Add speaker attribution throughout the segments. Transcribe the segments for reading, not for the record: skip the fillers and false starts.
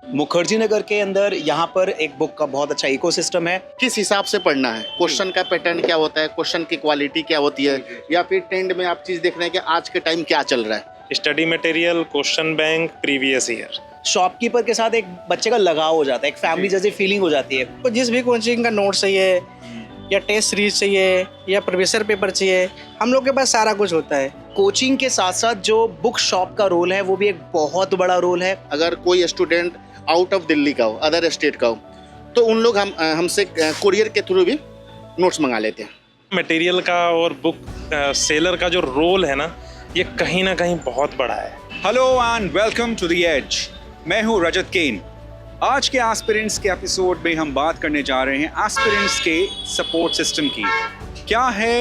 Speaker 1: मुखर्जी नगर के अंदर यहाँ पर एक बुक का बहुत अच्छा इकोसिस्टम है।
Speaker 2: किस हिसाब से पढ़ना है, क्वेश्चन का पैटर्न क्या होता है, क्वेश्चन की क्वालिटी क्या होती है, या फिर ट्रेंड में आप चीज़ देख रहे हैं कि आज के टाइम क्या चल रहा है।
Speaker 3: Study material, question bank, previous year.
Speaker 1: Shopkeeper के साथ एक बच्चे का लगाव हो जाता है, एक फैमिली जैसी फीलिंग हो जाती है।
Speaker 4: तो जिस भी कोचिंग का नोट चाहिए या टेस्ट सीरीज चाहिए या प्रीवियस पेपर चाहिए, हम लोग के पास सारा कुछ होता है।
Speaker 1: कोचिंग के साथ साथ जो बुक शॉप का रोल है वो भी एक बहुत बड़ा रोल है।
Speaker 2: अगर कोई स्टूडेंट आउट ऑफ दिल्ली का हो, अदर स्टेट का हो, तो उन लोग हमसे कुरियर के थ्रू भी नोट्स मंगा लेते हैं।
Speaker 3: मटेरियल का और बुक सेलर का जो रोल है ना, ये कहीं ना कहीं बहुत बड़ा है।
Speaker 5: Hello and welcome to the edge. मैं हूं रजत केन। आज के एस्पिरेंट्स के एपिसोड में हम बात करने जा रहे हैं एस्पिरेंट्स के सपोर्ट सिस्टम की। क्या है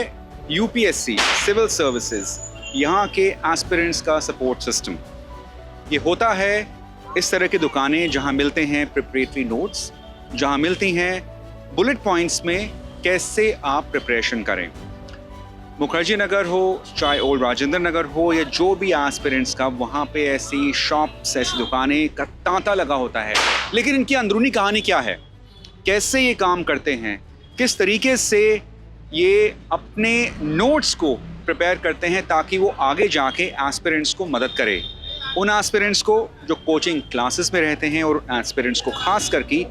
Speaker 5: यूपीएससी सिविल सर्विसेज, यहाँ के एस्पिरेंट्स का सपोर्ट सिस्टम। ये होता है इस तरह की दुकानें जहाँ मिलते हैं प्रिपरेटरी नोट्स, जहाँ मिलती हैं बुलेट पॉइंट्स में कैसे आप प्रिपरेशन करें। मुखर्जी नगर हो, चाहे ओल्ड राजेंद्र नगर हो, या जो भी एस्पिरेंट्स का, वहाँ पे ऐसी शॉप्स, ऐसी दुकानें का तांता लगा होता है। लेकिन इनकी अंदरूनी कहानी क्या है, कैसे ये काम करते हैं, किस तरीके से ये अपने नोट्स को प्रिपेयर करते हैं ताकि वो आगे जाके एस्पिरेंट्स को मदद करे। उन एस्पिरेंट्स को जो कोचिंग क्लासेस में रहते हैं और एस्पिरेंट्स को खास करके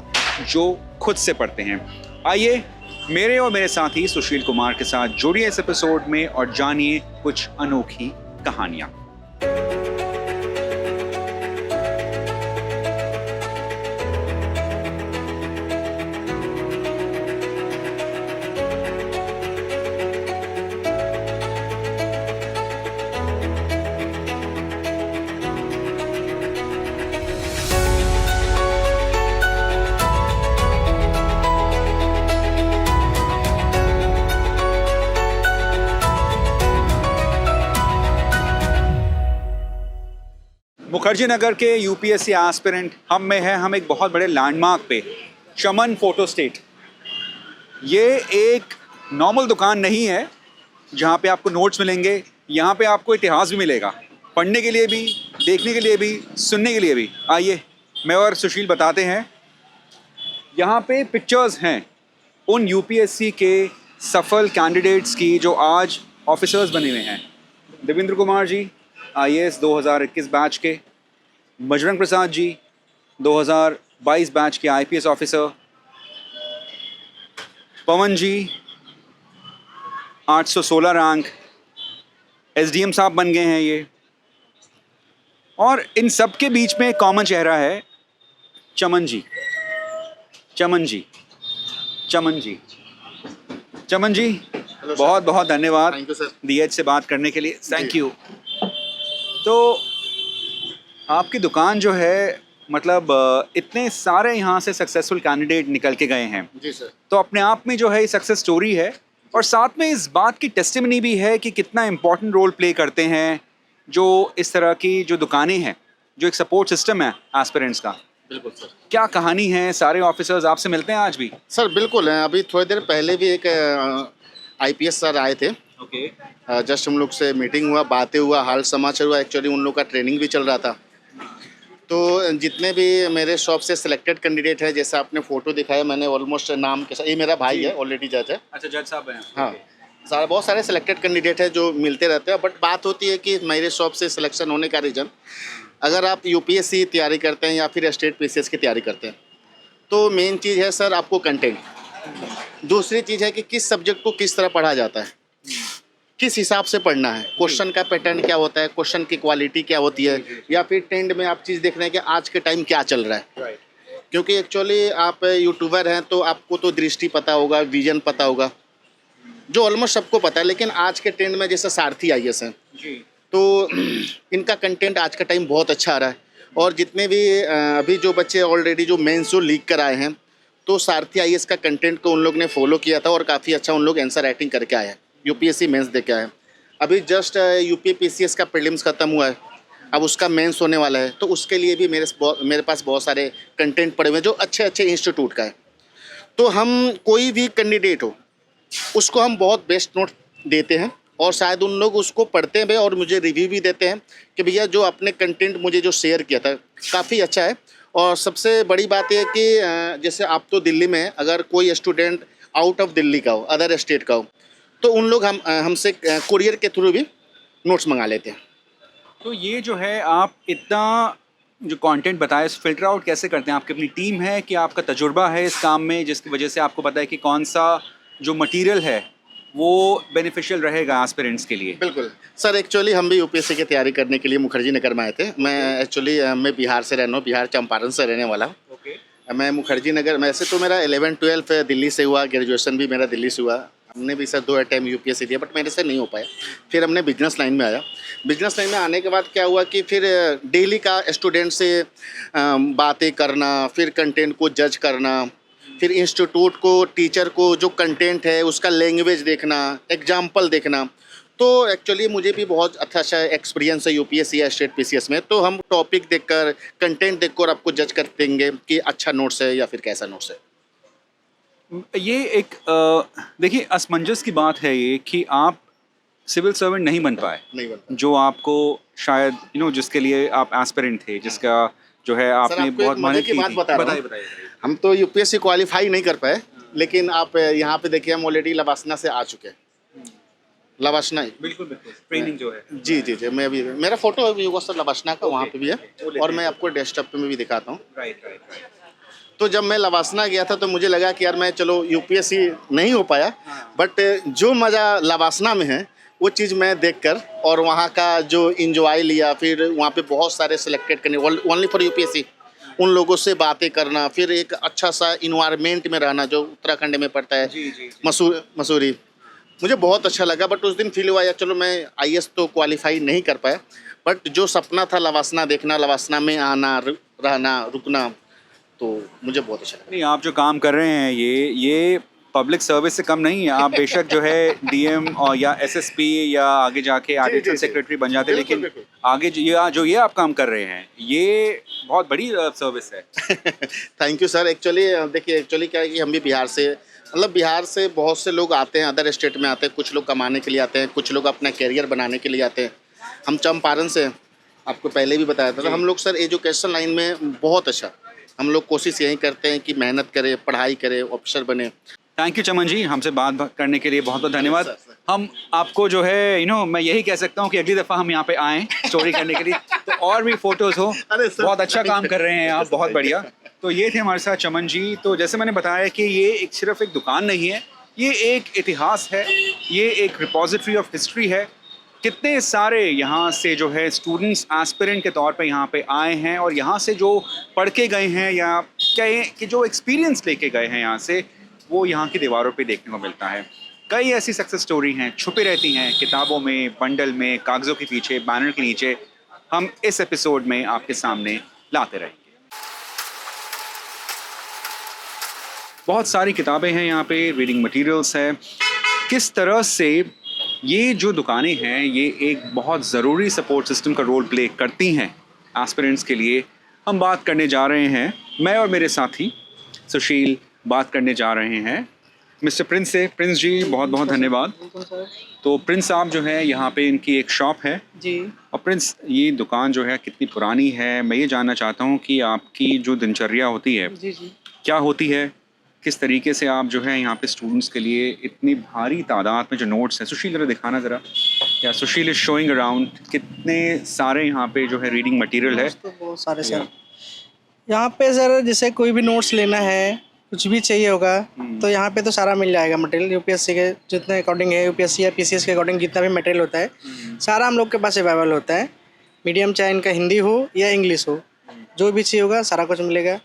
Speaker 5: जो खुद से पढ़ते हैं। आइए मेरे और मेरे साथी सुशील कुमार के साथ जुड़िए इस एपिसोड में और जानिए कुछ अनोखी कहानियां। मुखर्जी नगर के यूपीएससी एस्पिरेंट हम में है। हम एक बहुत बड़े लैंडमार्क पे, चमन फोटो स्टेट। ये एक नॉर्मल दुकान नहीं है जहाँ पे आपको नोट्स मिलेंगे। यहाँ पे आपको इतिहास भी मिलेगा, पढ़ने के लिए भी, देखने के लिए भी, सुनने के लिए भी। आइए मैं और सुशील बताते हैं। यहाँ पे पिक्चर्स हैं उन यूपीएससी के सफल कैंडिडेट्स की जो आज ऑफिसर्स बने हुए हैं। देवेंद्र कुमार जी IAS 2021 बैच के, बजरंग प्रसाद जी 2022 बैच के IPS ऑफिसर, पवन जी 816 रैंक SDM साहब बन गए हैं ये। और इन सब के बीच में एक कॉमन चेहरा है, चमन जी। चमन जी चमन जी चमन जी बहुत बहुत धन्यवाद
Speaker 2: thank you sir,
Speaker 5: the edge से बात करने के लिए। Thank you. तो आपकी दुकान जो है, मतलब इतने सारे यहाँ से सक्सेसफुल कैंडिडेट निकल के गए हैं
Speaker 2: जी सर।
Speaker 5: तो अपने आप में जो है सक्सेस स्टोरी है, और साथ में इस बात की टेस्टिमनी भी है कि कितना इम्पोर्टेंट रोल प्ले करते हैं जो इस तरह की जो दुकानें हैं, जो एक सपोर्ट सिस्टम है एस्पिरेंट्स का।
Speaker 2: बिल्कुल सर।
Speaker 5: क्या कहानी है? सारे ऑफिसर्स आपसे मिलते हैं आज भी?
Speaker 2: सर बिल्कुल है। अभी थोड़ी देर पहले भी एक IPS सर आए थे।
Speaker 5: ओके।
Speaker 2: जस्ट हम लोग से मीटिंग हुआ, बातें हुआ, हाल समाचार हुआ। एक्चुअली उन लोग का ट्रेनिंग भी चल रहा था। तो जितने भी मेरे शॉप से सिलेक्टेड कैंडिडेट है, जैसा आपने फ़ोटो दिखाया, मैंने ऑलमोस्ट नाम के साथ, ये मेरा भाई है, ऑलरेडी जज है।
Speaker 5: अच्छा, जज साहब हैं।
Speaker 2: हाँ, बहुत सारे सिलेक्टेड कैंडिडेट है जो मिलते रहते हैं। बट बात होती है कि मेरे शॉप से सिलेक्शन होने का रीज़न, अगर आप UPSC तैयारी करते हैं या फिर स्टेट PCS की तैयारी करते हैं, तो मेन चीज़ है सर आपको कंटेंट। दूसरी चीज़ है कि किस सब्जेक्ट को किस तरह पढ़ा जाता है, किस हिसाब से पढ़ना है, क्वेश्चन का पैटर्न क्या होता है, क्वेश्चन की क्वालिटी क्या होती है, या फिर ट्रेंड में आप चीज़ देख रहे हैं कि आज के टाइम क्या चल रहा है। क्योंकि एक्चुअली आप यूट्यूबर हैं तो आपको तो दृष्टि पता होगा, विजन पता होगा, जो ऑलमोस्ट सबको पता है। लेकिन आज के ट्रेंड में जैसे सारथी IAS हैं, तो इनका कंटेंट आज का टाइम बहुत अच्छा आ रहा है। और जितने भी अभी जो बच्चे ऑलरेडी जो मेंस जो लीक कर आए हैं, तो सारथी IAS का कंटेंट को उन लोग ने फॉलो किया था और काफ़ी अच्छा उन लोग आंसर राइटिंग करके आए हैं। UPSC मेंस दे के आए हैं। अभी जस्ट UP PCS का प्रीलिम्स ख़त्म हुआ है, अब उसका मेंस होने वाला है। तो उसके लिए भी मेरे पास बहुत सारे कंटेंट पड़े हुए हैं जो अच्छे अच्छे इंस्टीट्यूट का है। तो हम कोई भी कैंडिडेट हो, उसको हम बहुत बेस्ट नोट देते हैं और शायद उन लोग उसको पढ़ते हैं और मुझे रिव्यू भी देते हैं कि भैया जो आपने कंटेंट मुझे जो शेयर किया था काफ़ी अच्छा है और सबसे बड़ी बात यह है कि जैसे आप तो दिल्ली में अगर कोई स्टूडेंट आउट ऑफ दिल्ली का हो, अदर स्टेट का हो, तो उन लोग हमसे कुरियर के थ्रू भी नोट्स मंगा लेते हैं।
Speaker 5: तो ये जो है आप इतना जो कंटेंट बताया इस फिल्टर आउट कैसे करते हैं? आपकी अपनी टीम है कि आपका तजुर्बा है इस काम में जिसकी वजह से आपको पता है कि कौन सा जो मटेरियल है वो बेनिफिशियल रहेगा एस्पिरेंट्स के लिए?
Speaker 2: बिल्कुल सर, एक्चुअली हम भी यूपीएससी की तैयारी करने के लिए मुखर्जी नगर में आए थे। मैं बिहार से रहना हूँ, बिहार चंपारण से रहने वाला हूँ।
Speaker 5: ओके।
Speaker 2: मैं मुखर्जी नगर में, ऐसे तो मेरा 11-12 दिल्ली से हुआ, ग्रेजुएशन भी मेरा दिल्ली से हुआ। हमने भी सर 2 अटैम्प्ट यूपीएससी दिया, बट मेरे से नहीं हो पाया। फिर हमने बिजनेस लाइन में आया। बिजनेस लाइन में आने के बाद क्या हुआ कि फिर डेली का स्टूडेंट से बातें करना, फिर कंटेंट को जज करना, फिर इंस्टीट्यूट को, टीचर को जो कंटेंट है उसका लैंग्वेज देखना, एग्जाम्पल देखना। तो एक्चुअली मुझे भी बहुत अच्छा एक्सपीरियंस है यूपीएससी या स्टेट पीसीएस में। तो हम टॉपिक देखकर, कंटेंट देखकर आपको जज कर देंगे कि अच्छा नोट्स है या फिर कैसा नोट्स है।
Speaker 5: ये एक देखिए असमंजस की बात है ये कि आप सिविल सर्वेंट नहीं बन पाए,
Speaker 2: नहीं बनता।
Speaker 5: जो आपको शायद जिसके लिए आप एस्पिरेंट थे, जिसका जो है आपने
Speaker 2: आपको
Speaker 5: बहुत
Speaker 2: एक मजे
Speaker 5: मेहनत
Speaker 2: की
Speaker 5: की
Speaker 2: बात
Speaker 5: थी।
Speaker 2: बता रहा हूँ।
Speaker 5: बताइए।
Speaker 2: हम तो यूपीएससी क्वालिफाई नहीं कर पाए, लेकिन आप यहाँ पे देखिए हम ऑलरेडी लवासना से आ चुके हैं। लवासना
Speaker 5: बिल्कुल ट्रेनिंग जो है।
Speaker 2: जी, मैं अभी, मेरा फोटो अभी होगा सर लवासना का, वहाँ पे भी है, और मैं आपको डेस्कटॉप पे में भी दिखाता हूँ।
Speaker 5: राइट।
Speaker 2: तो जब मैं लवासना गया था तो मुझे लगा कि यार मैं चलो यूपीएससी नहीं हो पाया, बट जो मज़ा लवासना में है वो चीज़ मैं देखकर और वहाँ का जो इंजॉय लिया, फिर वहाँ पे बहुत सारे सिलेक्टेड करने ओनली फॉर यूपीएससी, उन लोगों से बातें करना, फिर एक अच्छा सा इन्वायरमेंट में रहना जो उत्तराखंड में पड़ता है,
Speaker 5: जी।
Speaker 2: मसूरी, मुझे बहुत अच्छा लगा। बट उस दिन फील हुआ यार चलो मैं आईएएस तो क्वालिफाई नहीं कर पाया, बट जो सपना था लवासना देखना, लवासना में आना, रहना, रुकना, तो मुझे बहुत अच्छा लगा।
Speaker 5: नहीं, आप जो काम कर रहे हैं ये पब्लिक सर्विस से कम नहीं है। आप बेशक जो है डीएम और या एसएसपी या आगे जाके एडिशनल सेक्रेटरी बन जाते,
Speaker 2: बिल्कुल,
Speaker 5: लेकिन आगे जो ये आप काम कर रहे हैं ये बहुत बड़ी सर्विस है।
Speaker 2: Thank you sir. एक्चुअली क्या है कि हम भी बिहार से, मतलब बिहार से बहुत से लोग आते हैं, अदर स्टेट में आते हैं, कुछ लोग कमाने के लिए आते हैं, कुछ लोग अपना करियर बनाने के लिए आते हैं। हम चंपारण से, आपको पहले भी बताया था, तो हम लोग सर एजुकेशन लाइन में बहुत अच्छा, हम लोग कोशिश यही करते हैं कि मेहनत करें, पढ़ाई करें, ऑफिसर बने।
Speaker 5: थैंक यू चमन जी, हमसे बात करने के लिए बहुत बहुत धन्यवाद।
Speaker 2: सर।
Speaker 5: हम आपको जो है मैं यही कह सकता हूँ कि अगली दफ़ा हम यहाँ पे आएँ स्टोरी करने के लिए तो और भी फोटोज़ हो।
Speaker 2: अरे सर,
Speaker 5: बहुत अच्छा काम कर रहे हैं आप, बहुत बढ़िया। तो ये थे हमारे साथ चमन जी। तो जैसे मैंने बताया कि ये सिर्फ एक दुकान नहीं है, ये एक इतिहास है, ये एक रिपोजिटरी ऑफ हिस्ट्री है। कितने सारे यहाँ से जो है स्टूडेंट्स एस्पिरेंट के तौर पे यहाँ पे आए हैं और यहाँ से जो पढ़ के गए हैं या कहें कि जो एक्सपीरियंस लेके गए हैं यहाँ से, वो यहाँ की दीवारों पे देखने को मिलता है। कई ऐसी सक्सेस स्टोरी हैं, छुपी रहती हैं किताबों में, बंडल में, कागज़ों के पीछे, बैनर के नीचे। हम इस एपिसोड में आपके सामने लाते रहेंगे। बहुत सारी किताबें हैं यहाँ पे, रीडिंग मटेरियल्स है। किस तरह से ये जो दुकानें हैं ये एक बहुत ज़रूरी सपोर्ट सिस्टम का रोल प्ले करती हैं एस्पिरेंट्स के लिए, हम बात करने जा रहे हैं। मैं और मेरे साथी सुशील बात करने जा रहे हैं मिस्टर प्रिंस से। प्रिंस जी बहुत बहुत धन्यवाद। तो प्रिंस साहब जो है यहाँ पे इनकी एक शॉप है
Speaker 4: जी।
Speaker 5: और प्रिंस ये दुकान जो है कितनी पुरानी है, मैं ये जानना चाहता हूँ कि आपकी जो दिनचर्या होती है
Speaker 4: जी
Speaker 5: क्या होती है, किस तरीके से आप जो है यहाँ पे स्टूडेंट्स के लिए इतनी भारी तादाद में जो नोट्स हैं, सुशील ज़रा दिखाना ज़रा, या सुशील इज शोइंग अराउंड, कितने सारे यहाँ पे जो है रीडिंग मटेरियल है।
Speaker 4: तो बहुत सारे सर यहाँ पे सर, जैसे कोई भी नोट्स लेना है, कुछ भी चाहिए होगा तो यहाँ पे तो सारा मिल जाएगा मटेरियल। यूपीएससी के जितने अकॉर्डिंग है, यूपीएससी या पीसीएस के अकॉर्डिंग जितना भी मटेरियल होता है सारा हम लोग के पास अवेलेबल होता है। मीडियम चाहे इनका हिंदी हो या इंग्लिश हो, जो भी चाहिए होगा सारा कुछ मिलेगा।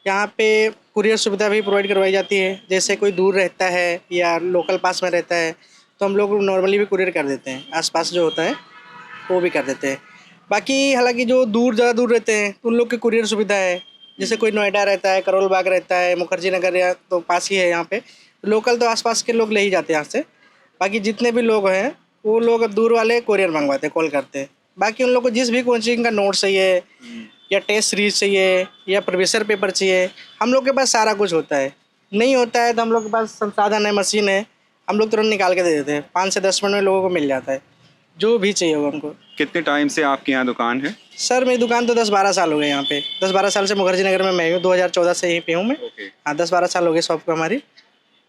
Speaker 4: यहाँ पे कुरियर सुविधा भी प्रोवाइड करवाई जाती है। जैसे कोई दूर रहता है या लोकल पास में रहता है तो हम लोग नॉर्मली भी कुरियर कर देते हैं, आसपास जो होता है वो भी कर देते हैं। बाकी हालांकि जो ज़्यादा दूर रहते हैं तो उन लोग की कुरियर सुविधा है। जैसे कोई नोएडा रहता है, करोल बाग रहता है, मुखर्जी नगर या तो पास ही है यहाँ पे, लोकल तो आसपास के लोग ले ही जाते हैं यहाँ से। बाकी जितने भी लोग हैं वो लोग दूर वाले कुरियर मंगवाते हैं, कॉल करते हैं। बाकी उन लोग को जिस भी कोचिंग का नोट चाहिए या टेस्ट सीरीज चाहिए या प्रीवियस पेपर चाहिए, हम लोग के पास सारा कुछ होता है। नहीं होता है तो हम लोग के पास संसाधन है, मशीन है, हम लोग तुरंत निकाल के दे देते हैं। 5 से 10 मिनट में लोगों को मिल जाता है। जो भी चाहिए होगा उनको।
Speaker 5: कितने टाइम से आपके यहाँ दुकान है?
Speaker 4: सर मेरी दुकान तो 10-12 साल हो गए यहाँ पे। 10-12 साल से मुखर्जी नगर में मैं हूँ, 2014 से यहीं पे हूँ मैं। हाँ 10-12 साल हो गए शॉप को हमारी।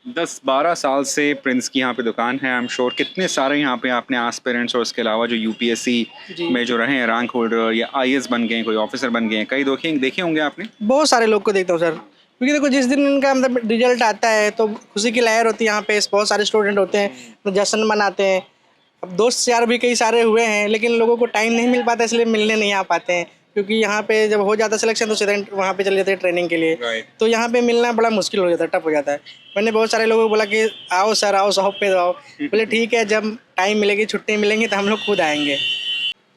Speaker 5: 10-12 साल से प्रिंस की यहाँ पे दुकान है। आई एम श्योर कितने सारे यहाँ पे आपने एस्पिरेंट्स और उसके अलावा जो यूपीएससी में जो रहे हैं रैंक होल्डर या आईएएस बन गए, कोई ऑफिसर बन गए, कई देखे होंगे आपने?
Speaker 4: बहुत सारे लोग को देखता हूँ सर, क्योंकि देखो जिस दिन उनका मतलब रिजल्ट आता है तो खुशी की लहर होती है यहाँ पे। बहुत सारे स्टूडेंट होते हैं तो जश्न मनाते हैं। अब दोस्त यार भी कई सारे हुए हैं, लेकिन लोगों को टाइम नहीं मिल पाता, इसलिए मिलने नहीं आ पाते हैं। क्योंकि यहाँ पे जब हो जाता है सिलेक्शन तो सीधा वहाँ पे चले जाते हैं ट्रेनिंग के लिए। तो यहाँ पे मिलना बड़ा मुश्किल हो जाता है, टफ हो जाता है। मैंने बहुत सारे लोगों को बोला कि आओ सर, आओ शॉप पे आओ। बोले ठीक है, जब टाइम मिलेगी, छुट्टी मिलेंगी तो हम लोग खुद आएंगे।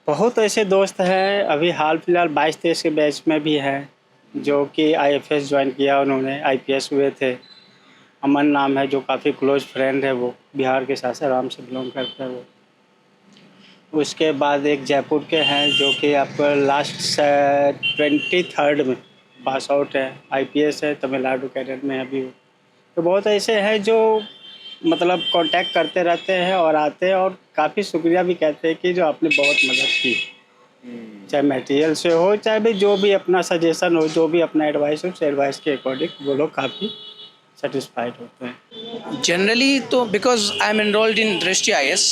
Speaker 6: बहुत ऐसे दोस्त हैं, अभी हाल फिलहाल 22-23 के बैच में भी है जो कि आईएफएस ज्वाइन किया, उन्होंने आईपीएस हुए थे। अमन नाम है, जो काफ़ी क्लोज फ्रेंड है, वो बिहार के सासाराम से बिलोंग करते हैं वो। उसके बाद एक जयपुर के हैं जो कि आपको लास्ट 23rd में पास आउट है, आईपीएस है, तमिलनाडु कैडर में अभी वो। तो बहुत ऐसे हैं जो मतलब कांटेक्ट करते रहते हैं और आते हैं, और काफ़ी शुक्रिया भी कहते हैं कि जो आपने बहुत मदद की, चाहे मटेरियल से हो, चाहे भी जो भी अपना सजेशन हो, जो भी अपना एडवाइस हो, उस एडवाइस के अकॉर्डिंग वो लोग काफ़ी सेटिस्फाइड होते हैं।
Speaker 7: जनरली तो because I am enrolled in दृष्टि IAS,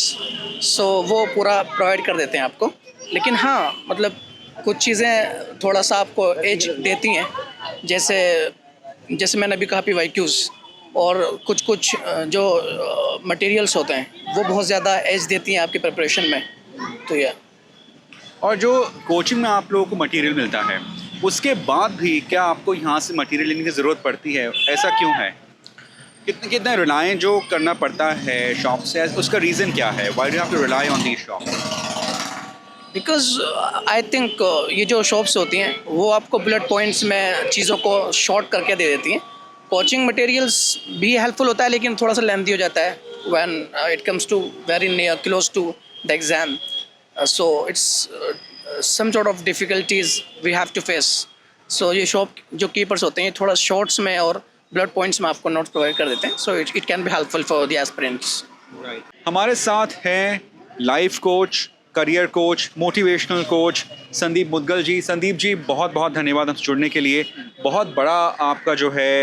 Speaker 7: सो वो पूरा प्रोवाइड कर देते हैं आपको। लेकिन हाँ मतलब कुछ चीज़ें थोड़ा सा आपको एज देती हैं, जैसे मैंने अभी कहा PYQs और कुछ जो मटेरियल्स होते हैं वो बहुत ज़्यादा एज देती हैं आपकी प्रिपरेशन में। तो यह
Speaker 5: और जो कोचिंग में आप लोगों को मटेरियल मिलता है, उसके बाद भी क्या आपको यहाँ से मटेरियल लेने की ज़रूरत पड़ती है? ऐसा क्यों है? कितना रिलाय जो करना पड़ता है शॉप से, उसका रीज़न क्या है? Why do have to rely on these shop?
Speaker 7: Because I think ये जो शॉप्स होती हैं वो आपको बुलेट पॉइंट्स में चीज़ों को शॉर्ट करके दे देती हैं। कोचिंग मटेरियल्स भी हेल्पफुल होता है, लेकिन थोड़ा सा लेंथी हो जाता है when it comes to very near close to the exam. So it's some sort of difficulties we have to face. So ये शॉप जो कीपर्स होते हैं थोड़ा शॉर्ट्स में और ब्लड पॉइंट्स में आपको नोट्स प्रोवाइड कर देते हैं। So it can be helpफुल फॉर द एस्पिरेंट्स।
Speaker 5: हमारे साथ हैं life coach, career coach, motivational coach Sandeep Mudgal ji. Sandeep ji बहुत बहुत धन्यवाद हमसे जुड़ने के लिए। बहुत बड़ा आपका जो है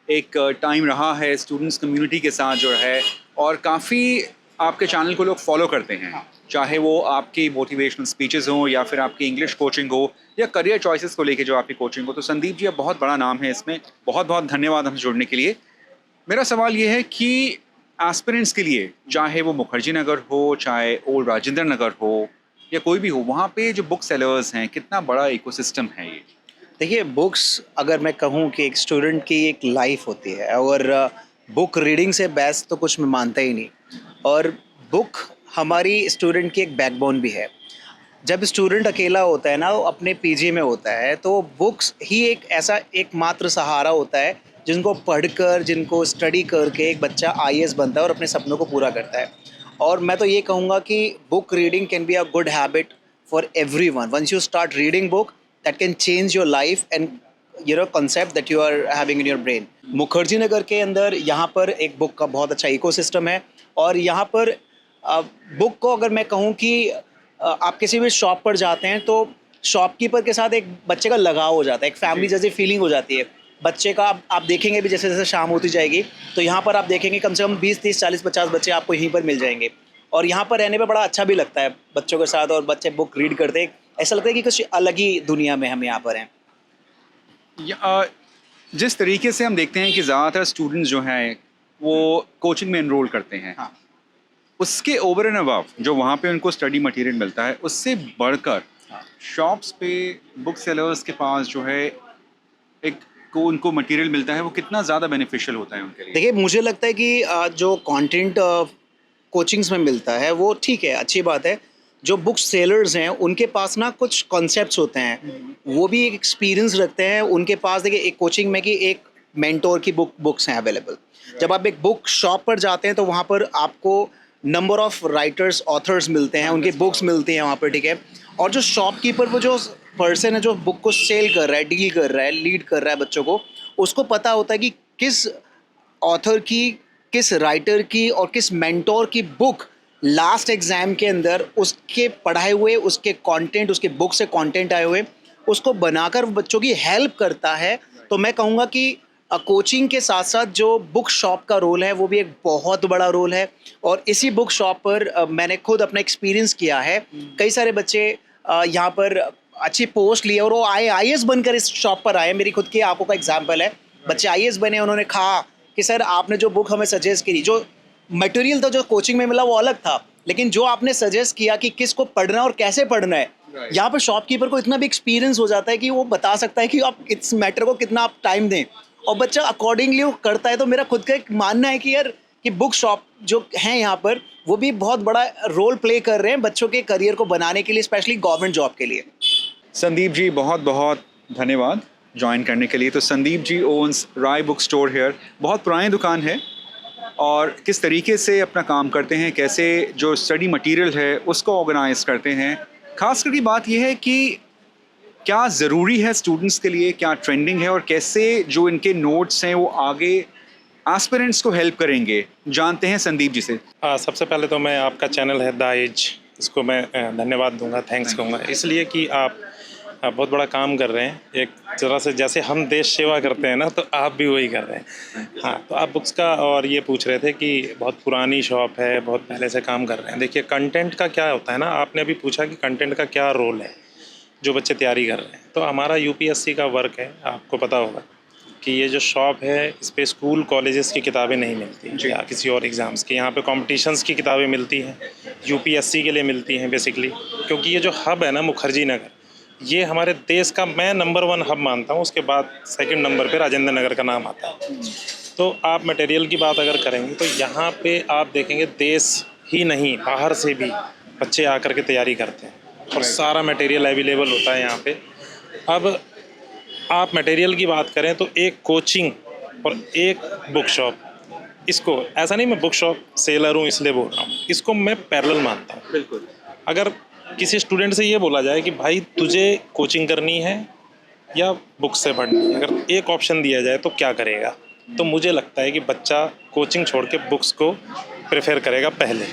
Speaker 5: एक टाइम रहा है स्टूडेंट्स कम्युनिटी के साथ जो है, और काफ़ी आपके चैनल को लोग फॉलो करते हैं, चाहे वो आपकी मोटिवेशनल स्पीचेस हों या फिर आपकी इंग्लिश कोचिंग हो या करियर चॉइसेस को लेके जो आपकी कोचिंग हो। तो संदीप जी अब बहुत बड़ा नाम है इसमें, बहुत बहुत धन्यवाद हमसे जुड़ने के लिए। मेरा सवाल ये है कि एस्पिरेंट्स के लिए, चाहे वो मुखर्जी नगर हो, चाहे ओल्ड राजेंद्र नगर हो या कोई भी हो, वहाँ पे जो बुक सेलर्स हैं, कितना बड़ा इकोसिस्टम है ये?
Speaker 1: देखिए, बुक्स अगर मैं कहूँ कि एक स्टूडेंट की एक लाइफ होती है, और बुक रीडिंग से बेस्ट तो कुछ मैं मानता ही नहीं। और बुक हमारी स्टूडेंट की एक बैकबोन भी है। जब स्टूडेंट अकेला होता है ना, वो अपने पीजी में होता है, तो बुक्स ही एक ऐसा एकमात्र सहारा होता है जिनको पढ़कर, जिनको स्टडी करके एक बच्चा IAS बनता है और अपने सपनों को पूरा करता है। और मैं तो ये कहूँगा कि book reading can be a good habit for everyone. Once you start reading book, that can change your life and concept that you are having in your brain. Mukherjee Nagar के अंदर यहाँ पर एक बुक का बहुत अच्छा इकोसिस्टम है, और यहाँ पर बुक को अगर मैं कहूँ कि आप किसी भी शॉप पर जाते हैं तो शॉपकीपर के साथ एक बच्चे का लगाव हो जाता है, एक फैमिली जैसी फीलिंग हो जाती है बच्चे का। आप देखेंगे भी जैसे जैसे शाम होती जाएगी तो यहाँ पर आप देखेंगे कम से कम 20, 30, 40, 50 बच्चे आपको यहीं पर मिल जाएंगे, और यहाँ पर रहने पे बड़ा अच्छा भी लगता है बच्चों के साथ, और बच्चे बुक रीड करते हैं, ऐसा लगता है कि कुछ अलग ही दुनिया में हम यहाँ पर हैं।
Speaker 5: जिस तरीके से हम देखते हैं कि ज़्यादातर स्टूडेंट्स जो हैं वो कोचिंग में एनरोल करते हैं,
Speaker 1: हाँ।
Speaker 5: उसके ओवर एंड अबव जो वहाँ पे उनको स्टडी मटेरियल मिलता है, उससे बढ़कर शॉप्स पे बुक सेलर्स के पास जो है उनको मटेरियल मिलता है, वो कितना ज़्यादा बेनिफिशियल होता है उनके लिए?
Speaker 1: देखिए, मुझे लगता है कि जो कंटेंट कोचिंग्स में मिलता है वो ठीक है, अच्छी बात है। जो बुक सेलर्स हैं उनके पास ना कुछ कॉन्सेप्ट्स होते हैं, वो भी एक एक्सपीरियंस रखते हैं उनके पास। देखिए, एक कोचिंग में कि एक मेंटोर की बुक्स हैं अवेलेबल। जब आप एक बुक शॉप पर जाते हैं तो वहाँ पर आपको नंबर ऑफ राइटर्स, ऑथर्स मिलते हैं, उनकी बुक्स मिलती हैं वहाँ पर, ठीक है। और जो शॉपकीपर, वो जो पर्सन है जो बुक को सेल कर रहा है, डील कर रहा है, लीड कर रहा है बच्चों को, उसको पता होता है कि किस ऑथर की, किस राइटर की और किस मेंटोर की बुक लास्ट एग्ज़ाम के अंदर उसके पढ़ाए हुए, उसके कंटेंट, उसके बुक से कंटेंट आए हुए, उसको बनाकर बच्चों की हेल्प करता है। तो मैं कहूँगा कि कोचिंग के साथ साथ जो बुक शॉप का रोल है वो भी एक बहुत बड़ा रोल है। और इसी बुक शॉप पर मैंने खुद अपना एक्सपीरियंस किया है। कई सारे बच्चे यहाँ पर अच्छी पोस्ट लिए और वो आईएएस बनकर इस शॉप पर आए। मेरी खुद की आंखों का एग्जाम्पल है, बच्चे आईएएस बने, उन्होंने कहा कि सर आपने जो बुक हमें सजेस्ट करी, जो मटेरियल था जो कोचिंग में मिला वो अलग था, लेकिन जो आपने सजेस्ट किया कि किसको पढ़ना है और कैसे पढ़ना है, यहाँ पर शॉपकीपर को इतना भी एक्सपीरियंस हो जाता है कि वो बता सकता है कि आप इस मैटर को कितना आप टाइम दें और बच्चा अकॉर्डिंगली वो करता है। तो मेरा खुद का एक मानना है कि यार कि बुक शॉप जो है यहाँ पर वो भी बहुत बड़ा रोल प्ले कर रहे हैं बच्चों के करियर को बनाने के लिए, स्पेशली गवर्नमेंट जॉब के लिए।
Speaker 5: संदीप जी बहुत बहुत धन्यवाद ज्वाइन करने के लिए। तो संदीप जी ओन्स राय बुक स्टोर हेयर, बहुत पुरानी दुकान है और किस तरीके से अपना काम करते हैं, कैसे जो स्टडी मटेरियल है उसको ऑर्गेनाइज करते हैं। खास करके बात यह है कि क्या ज़रूरी है स्टूडेंट्स के लिए, क्या ट्रेंडिंग है और कैसे जो इनके नोट्स हैं वो आगे एस्पिरेंट्स को हेल्प करेंगे। जानते हैं संदीप जी से।
Speaker 3: सबसे पहले तो मैं आपका चैनल है द एज, इसको मैं धन्यवाद दूंगा, थैंक्स कहूँगा, इसलिए कि आप बहुत बड़ा काम कर रहे हैं। एक तरह से जैसे हम देश सेवा करते हैं ना, तो आप भी वही कर रहे हैं। हाँ, तो आप बुक्स का और ये पूछ रहे थे कि बहुत पुरानी शॉप है, बहुत पहले से काम कर रहे हैं। देखिए कंटेंट का क्या होता है ना, आपने अभी पूछा कि कंटेंट का क्या रोल है जो बच्चे तैयारी कर रहे हैं। तो हमारा यूपीएससी का वर्क है, आपको पता होगा कि ये जो शॉप है इस पर स्कूल कॉलेजेस की किताबें नहीं मिलती या किसी और एग्ज़ाम्स की। यहाँ पे कॉम्पिटिशन्स की किताबें मिलती हैं, यूपीएससी के लिए मिलती हैं बेसिकली, क्योंकि ये जो हब है ना मुखर्जी नगर, ये हमारे देश का मैं नंबर 1 हब मानता हूँ। उसके बाद सेकंड नंबर पे राजेंद्र नगर का नाम आता है। तो आप मटेरियल की बात अगर करेंगे तो यहाँ पे आप देखेंगे देश ही नहीं बाहर से भी बच्चे आकर के तैयारी करते हैं और सारा मटेरियल अवेलेबल होता है यहाँ पे। अब आप मटेरियल की बात करें तो एक कोचिंग और एक बुक शॉप, इसको ऐसा नहीं मैं बुक शॉप सेलर हूँ इसलिए बोल रहा हूँ, इसको मैं पैरेलल मानता हूँ।
Speaker 5: बिल्कुल।
Speaker 3: अगर किसी स्टूडेंट से ये बोला जाए कि भाई तुझे कोचिंग करनी है या बुक से पढ़नी है, अगर एक ऑप्शन दिया जाए तो क्या करेगा, तो मुझे लगता है कि बच्चा कोचिंग छोड़ के बुक्स को प्रेफर करेगा पहले,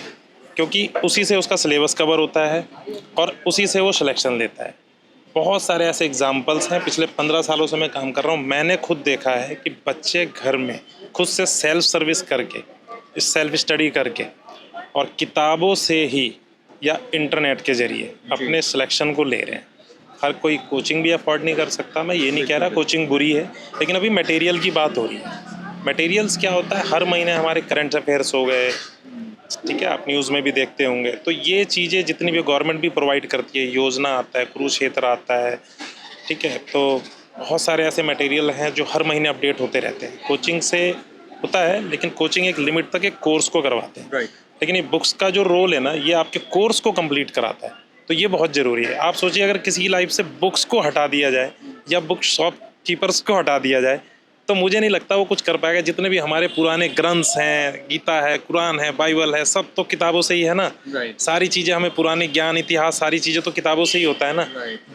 Speaker 3: क्योंकि उसी से उसका सिलेबस कवर होता है और उसी से वो सिलेक्शन लेता है। बहुत सारे ऐसे एग्जाम्पल्स हैं, पिछले 15 सालों से मैं काम कर रहा हूँ, मैंने खुद देखा है कि बच्चे घर में खुद से सेल्फ सर्विस करके, सेल्फ स्टडी करके और किताबों से ही या इंटरनेट के ज़रिए अपने सिलेक्शन को ले रहे हैं। हर कोई कोचिंग भी अफोर्ड नहीं कर सकता, मैं ये नहीं कह रहा कोचिंग बुरी है, लेकिन अभी मटेरियल की बात हो रही है। मटेरियल्स क्या होता है, हर महीने हमारे करंट अफेयर्स हो गए, ठीक है, आप न्यूज़ में भी देखते होंगे, तो ये चीज़ें जितनी भी गवर्नमेंट भी प्रोवाइड करती है, योजना आता है, कुरुक्षेत्र आता है, ठीक है, तो बहुत सारे ऐसे मटेरियल हैं जो हर महीने अपडेट होते रहते हैं। कोचिंग से होता है, लेकिन कोचिंग एक लिमिट तक एक कोर्स को करवाते हैं, लेकिन ये बुक्स का जो रोल है ना, ये आपके कोर्स को कंप्लीट कराता है, तो ये बहुत ज़रूरी है। आप सोचिए अगर किसी की लाइफ से बुक्स को हटा दिया जाए या बुक शॉप कीपर्स को हटा दिया जाए, तो मुझे नहीं लगता वो कुछ कर पाएगा। जितने भी हमारे पुराने ग्रंथ्स हैं, गीता है, कुरान है, बाइबल है, सब तो किताबों से ही है ना। सारी चीज़ें हमें पुराने ज्ञान, इतिहास, सारी चीज़ें तो किताबों से ही होता है ना।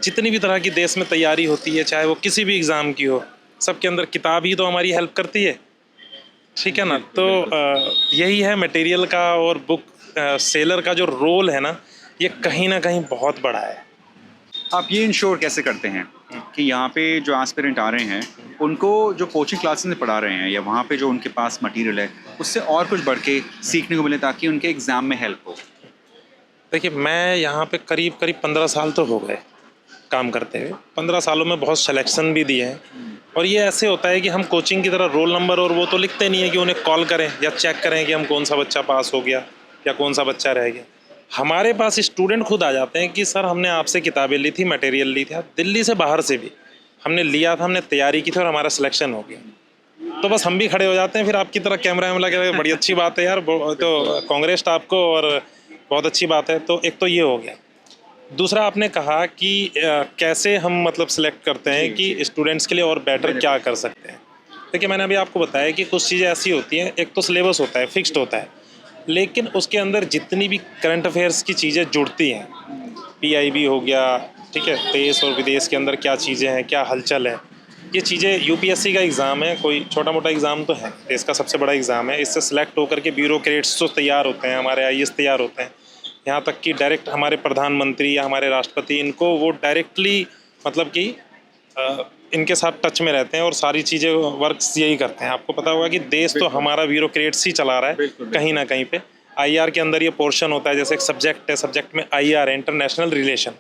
Speaker 3: जितनी भी तरह की देश में तैयारी होती है, चाहे वो किसी भी एग्ज़ाम की हो, सबके अंदर किताब ही तो हमारी हेल्प करती है, ठीक है ना। तो यही है मटेरियल का और बुक सेलर का जो रोल है ना, ये कहीं ना कहीं बहुत बड़ा है।
Speaker 5: आप ये इंश्योर कैसे करते हैं कि यहाँ पे जो एस्पिरेंट आ रहे हैं उनको जो कोचिंग क्लासेस में पढ़ा रहे हैं या वहाँ पे जो उनके पास मटेरियल है उससे और कुछ बढ़ के सीखने को मिले ताकि उनके एग्ज़ाम में हेल्प हो?
Speaker 3: देखिए मैं यहाँ पे करीब 15 साल तो हो गए काम करते हुए। 15 सालों में बहुत सिलेक्शन भी दिए हैं और ये ऐसे होता है कि हम कोचिंग की तरह रोल नंबर और वो तो लिखते नहीं है कि उन्हें कॉल करें या चेक करें कि हम कौन सा बच्चा पास हो गया या कौन सा बच्चा रह गया। हमारे पास स्टूडेंट खुद आ जाते हैं कि सर हमने आपसे किताबें ली थी, मटेरियल ली थी, दिल्ली से बाहर से भी हमने लिया था, हमने तैयारी की थी और हमारा सिलेक्शन हो गया। तो बस हम भी खड़े हो जाते हैं फिर आपकी तरह कैमरा में लगे, बड़ी अच्छी बात है यार, तो कांग्रेस आपको और बहुत अच्छी बात है। तो एक तो ये हो गया। दूसरा आपने कहा कि कैसे हम मतलब सिलेक्ट करते हैं कि स्टूडेंट्स के लिए और बेटर क्या कर सकते हैं। देखिए मैंने अभी आपको बताया कि कुछ चीज़ें ऐसी होती हैं, एक तो सिलेबस होता है, फिक्स्ड होता है, लेकिन उसके अंदर जितनी भी करंट अफेयर्स की चीज़ें जुड़ती हैं, पीआईबी हो गया, ठीक है, देश और विदेश के अंदर क्या चीज़ें हैं, क्या हलचल है, ये चीज़ें यूपीएससी का एग्ज़ाम है, कोई छोटा मोटा एग्ज़ाम तो है, देश का सबसे बड़ा एग्ज़ाम है। इससे सिलेक्ट होकर के ब्यूरोक्रेट्स तो तैयार होते हैं, हमारे आईएएस तैयार होते हैं, यहाँ तक कि डायरेक्ट हमारे प्रधानमंत्री या हमारे राष्ट्रपति इनको वो डायरेक्टली मतलब कि इनके साथ टच में रहते हैं और सारी चीज़ें वर्क्स यही करते हैं। आपको पता होगा कि देश तो हमारा ब्यूरोक्रेट्स ही चला रहा है कहीं ना कहीं पे। आईआर के अंदर ये पोर्शन होता है, जैसे एक सब्जेक्ट है, सब्जेक्ट में आईआर है, इंटरनेशनल रिलेशन,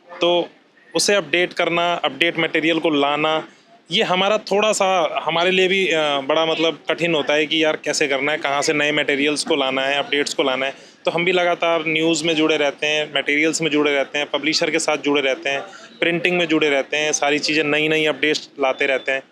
Speaker 3: तो उसे अपडेट करना, अपडेट मटेरियल को लाना, ये हमारा थोड़ा सा हमारे लिए भी बड़ा मतलब कठिन होता है कि यार कैसे करना है, कहाँ से नए मटेरियल्स को लाना है, अपडेट्स को लाना है। तो हम भी लगातार न्यूज़ में जुड़े रहते हैं, मटेरियल्स में जुड़े रहते हैं, पब्लिशर के साथ जुड़े रहते हैं, प्रिंटिंग में जुड़े रहते हैं, सारी चीज़ें नई नई अपडेट्स लाते रहते हैं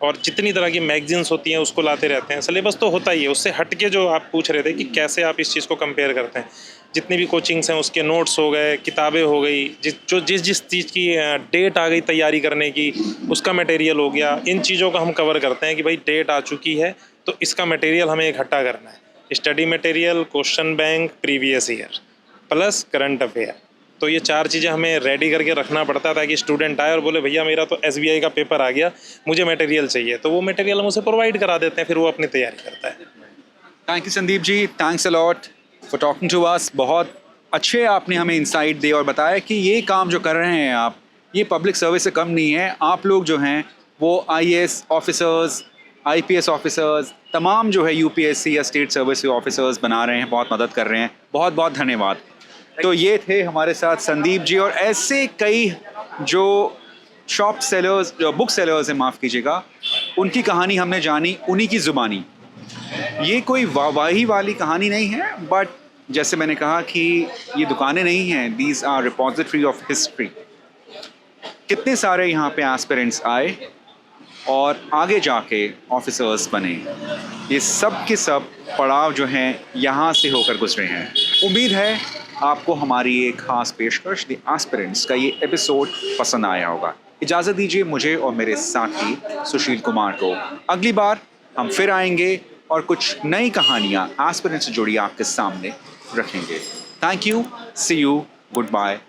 Speaker 3: और जितनी तरह की मैगजीन्स होती हैं उसको लाते रहते हैं। सिलेबस तो होता ही है, उससे हट के जो आप पूछ रहे थे कि कैसे आप इस चीज़ को कंपेयर करते हैं, जितनी भी कोचिंग्स हैं उसके नोट्स हो गए, किताबें हो गई, जिस चीज़ की डेट आ गई तैयारी करने की उसका मटेरियल हो गया, इन चीज़ों का हम कवर करते हैं कि भाई डेट आ चुकी है तो इसका मटेरियल हमें इकट्ठा करना है। Study material, question bank, previous year plus current affair, तो ये 4 चीज़ें हमें रेडी करके रखना पड़ता है ताकि स्टूडेंट आए और बोले भैया मेरा तो एसबीआई का पेपर आ गया, मुझे मटेरियल चाहिए, तो वो मटेरियल हम उसे प्रोवाइड करा देते हैं, फिर वो अपनी तैयारी करता है।
Speaker 5: Thank you Sandeep ji, thanks a lot for talking to us. बहुत अच्छे आपने हमें इंसाइट दिए और बताया कि ये काम जो कर रहे हैं आप, ये पब्लिक सर्विस से कम नहीं है। आप लोग जो हैं वो आईएएस ऑफिसर्स, आईपीएस ऑफिसर्स, तमाम जो है यूपीएससी या स्टेट सर्विस ऑफिसर्स बना रहे हैं, बहुत मदद कर रहे हैं। बहुत बहुत धन्यवाद। तो ये थे हमारे साथ संदीप जी और ऐसे कई जो शॉप सेलर्स, जो बुक सेलर्स हैं, माफ़ कीजिएगा, उनकी कहानी हमने जानी उन्हीं की ज़ुबानी। ये कोई वाहवाही वाली कहानी नहीं है, बट जैसे मैंने कहा कि ये दुकानें नहीं हैं, these are repository of history. कितने सारे यहाँ पे एस्पिरेंट्स आए और आगे जाके ऑफिसर्स बने, ये सब के सब पड़ाव जो हैं यहाँ से होकर गुजरे हैं। उम्मीद है आपको हमारी एक खास पेशकश द एस्पिरेंट्स का ये एपिसोड पसंद आया होगा। इजाज़त दीजिए मुझे और मेरे साथी सुशील कुमार को। अगली बार हम फिर आएंगे और कुछ नई कहानियाँ एस्पिरेंट्स से जुड़ी आपके सामने रखेंगे। Thank you, see you, good bye.